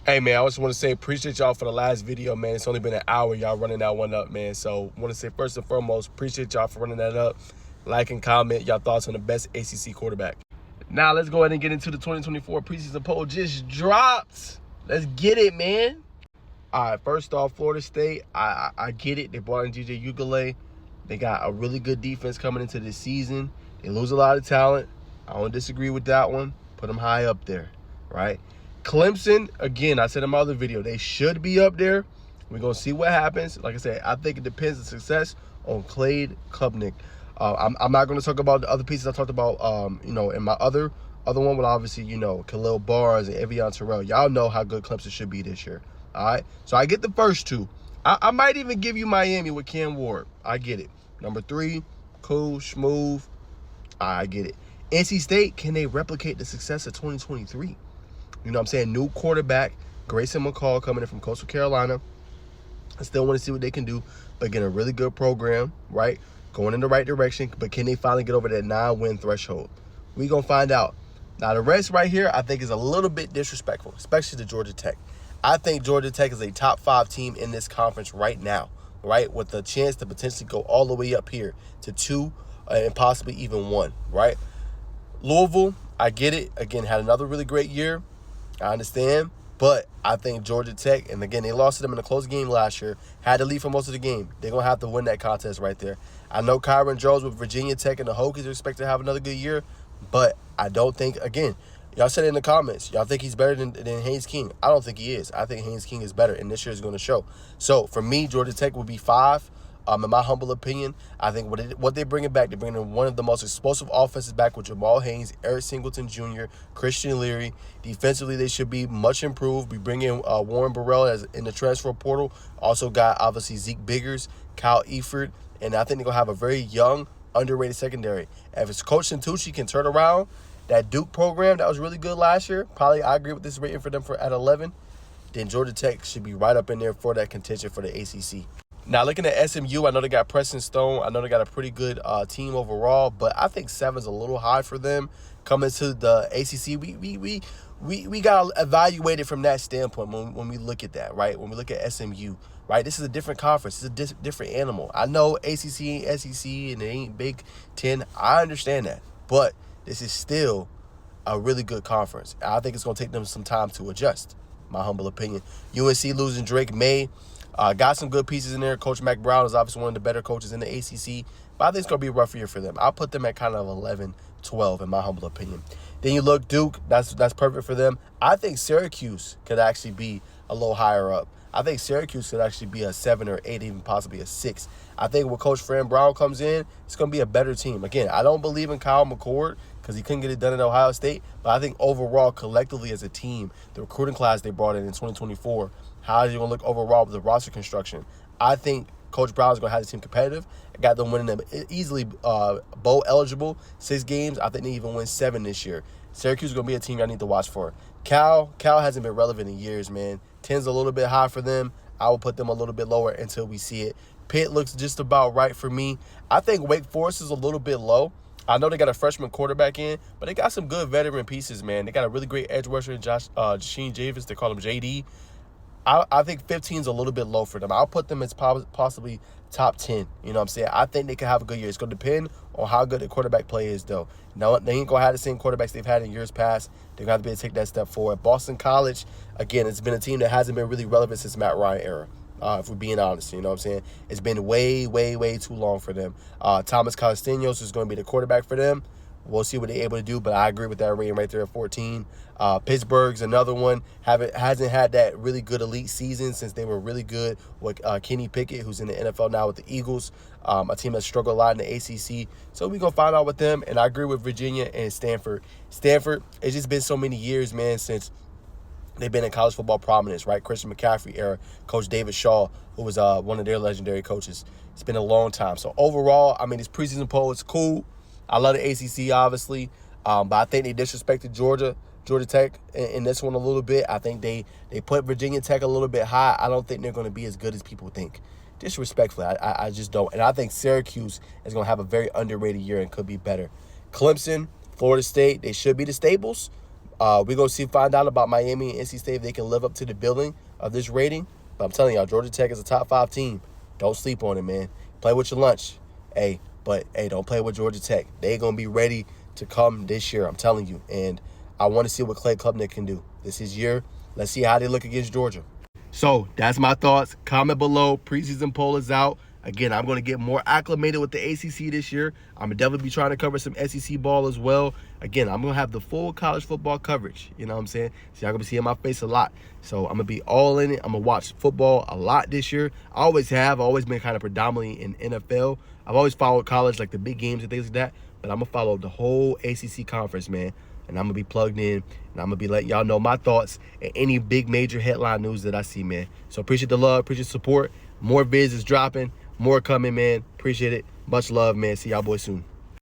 Hey, man, I just want to say appreciate y'all for the last video, man. It's only been an hour. Y'all running that one up, man. So I want to say first and foremost, appreciate y'all for running that up. Like and comment y'all thoughts on the best ACC quarterback. Now let's go ahead and get into the 2024 preseason poll. Just dropped. Let's get it, man. All right, first off, Florida State, I get it. They brought in DJ Ugale. They got a really good defense coming into this season. They lose a lot of talent. I don't disagree with that one. Put them high up there, right? Clemson, again, I said in my other video, they should be up there. We're going to see what happens. Like I said, I think it depends on success on Clade Klubnik. I'm not going to talk about the other pieces I talked about, in my other one, but obviously, Khalil Barnes and Evian Terrell. Y'all know how good Clemson should be this year, all right? So I get the first two. I might even give you Miami with Cam Ward. I get it. Number 3, cool, smooth. I get it. NC State, can they replicate the success of 2023? You know what I'm saying? New quarterback, Grayson McCall coming in from Coastal Carolina. I still want to see what they can do, but again, a really good program, right? Going in the right direction, but can they finally get over that 9-win threshold? We're going to find out. Now, the rest right here, I think is a little bit disrespectful, especially to Georgia Tech. I think Georgia Tech is a top 5 team in this conference right now, right? With the chance to potentially go all the way up here to 2 and possibly even 1, right? Louisville, I get it. Again, had another really great year. I understand, but I think Georgia Tech, and again, they lost to them in a close game last year, had to lead for most of the game. They're going to have to win that contest right there. I know Kyron Jones with Virginia Tech and the Hokies are expected to have another good year, but I don't think, again, y'all said it in the comments, y'all think he's better than Haynes King. I don't think he is. I think Haynes King is better, and this year is going to show. So, for me, Georgia Tech will be 5. In my humble opinion, I think what they're bringing back, they're bringing one of the most explosive offenses back with Jamal Haynes, Eric Singleton Jr., Christian Leary. Defensively, they should be much improved. We bring in Warren Burrell as in the transfer portal. Also got, obviously, Zeke Biggers, Kyle Eford, and I think they're going to have a very young, underrated secondary. If it's Coach Santucci can turn around that Duke program that was really good last year, probably I agree with this rating for them at 11, then Georgia Tech should be right up in there for that contention for the ACC. Now, looking at SMU, I know they got Preston Stone. I know they got a pretty good team overall, but I think 7's a little high for them. Coming to the ACC, we got to evaluate it from that standpoint when we look at that, right? When we look at SMU, right? This is a different conference. It's a different animal. I know ACC ain't SEC and it ain't Big Ten. I understand that, but this is still a really good conference. I think it's going to take them some time to adjust, my humble opinion. UNC losing Drake May. Got some good pieces in there. Coach Mac Brown is obviously one of the better coaches in the ACC, but I think it's going to be a rough year for them. I'll put them at kind of 11, 12 in my humble opinion. Then you look Duke, that's perfect for them. I think Syracuse could actually be a little higher up. I think Syracuse could actually be a 7 or 8, even possibly a 6. I think when Coach Fran Brown comes in, it's going to be a better team. Again, I don't believe in Kyle McCord because he couldn't get it done at Ohio State, but I think overall, collectively as a team, the recruiting class they brought in 2024, how is it going to look overall with the roster construction? I think Coach Brown is going to have the team competitive. I got them winning them easily bowl eligible 6 games. I think they even win 7 this year. Syracuse is going to be a team I need to watch for. Cal hasn't been relevant in years, man. 10's a little bit high for them. I will put them a little bit lower until we see it. Pitt looks just about right for me. I think Wake Forest is a little bit low. I know they got a freshman quarterback in, but they got some good veteran pieces, man. They got a really great edge rusher in Jasheen Javis. They call him JD. I think 15's a little bit low for them. I'll put them as possibly top 10. You know what I'm saying? I think they could have a good year. It's going to depend on how good the quarterback play is, though. No, they ain't going to have the same quarterbacks they've had in years past. They're going to have to be able to take that step forward. Boston College, again, it's been a team that hasn't been really relevant since Matt Ryan era. If we're being honest, you know what I'm saying? It's been way, way, way too long for them. Thomas Castanos is going to be the quarterback for them. We'll see what they're able to do, but I agree with that rating right there at 14. Pittsburgh's another one. Hasn't had that really good elite season since they were really good with Kenny Pickett, who's in the NFL now with the Eagles, a team that struggled a lot in the ACC. So we're going to find out with them, and I agree with Virginia and Stanford. Stanford, it's just been so many years, man, since they've been in college football prominence, right? Christian McCaffrey era, Coach David Shaw, who was one of their legendary coaches. It's been a long time. So overall, I mean, this preseason poll is cool. I love the ACC, obviously, but I think they disrespected Georgia Tech in this one a little bit. I think they put Virginia Tech a little bit high. I don't think they're going to be as good as people think. Disrespectfully, I just don't. And I think Syracuse is going to have a very underrated year and could be better. Clemson, Florida State, they should be the staples. We're going to find out about Miami and NC State if they can live up to the billing of this rating. But I'm telling y'all, Georgia Tech is a top 5 team. Don't sleep on it, man. Play with your lunch. But don't play with Georgia Tech. They're going to be ready to come this year, I'm telling you. And I want to see what Clay Klubnik can do. This is his year. Let's see how they look against Georgia. So that's my thoughts. Comment below. Preseason poll is out. Again, I'm going to get more acclimated with the ACC this year. I'm going to definitely be trying to cover some SEC ball as well. Again, I'm going to have the full college football coverage. You know what I'm saying? So y'all going to be seeing my face a lot. So I'm going to be all in it. I'm going to watch football a lot this year. I always have. I've always been kind of predominantly in NFL. I've always followed college, like the big games and things like that. But I'm going to follow the whole ACC conference, man. And I'm going to be plugged in. And I'm going to be letting y'all know my thoughts and any big major headline news that I see, man. So appreciate the love. Appreciate the support. More vids is dropping. More coming, man. Appreciate it. Much love, man. See y'all boys soon.